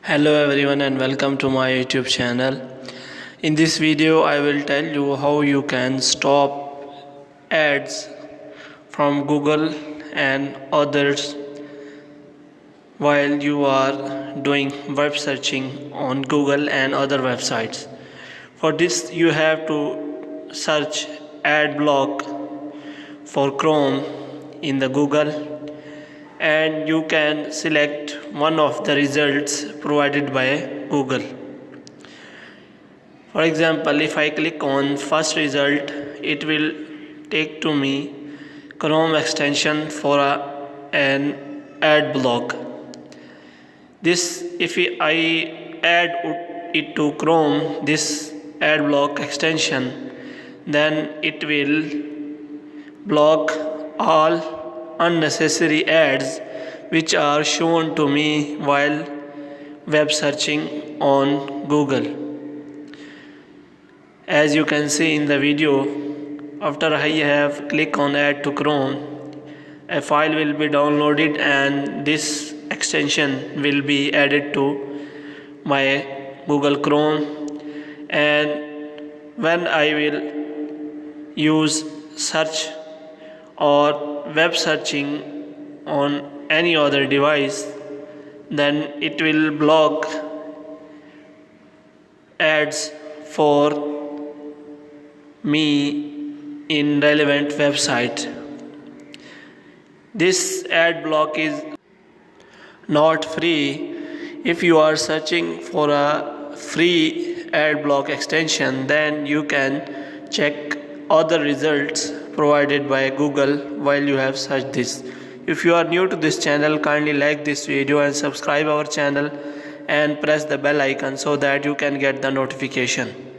Hello everyone and welcome to my YouTube channel. In this video I will tell you how you can stop ads from Google and others while you are doing web searching on Google and other websites. For this you have to search adblock for Chrome in the Google, and you can select one of the results provided by Google. For example, if I click on first result, it will take to me Chrome extension for an ad block. This, if I add it to Chrome, this ad block extension, then it will block all unnecessary ads which are shown to me while web searching on Google. As you can see in the video, after I have clicked on add to Chrome, a file will be downloaded and this extension will be added to my Google Chrome. And when I will use search or web searching on any other device, then it will block ads for me in relevant website. This ad block is not free. If you are searching for a free ad block extension, then you can check other results provided by Google while you have searched this. If you are new to this channel, kindly like this video and subscribe our channel and press the bell icon so that you can get the notification.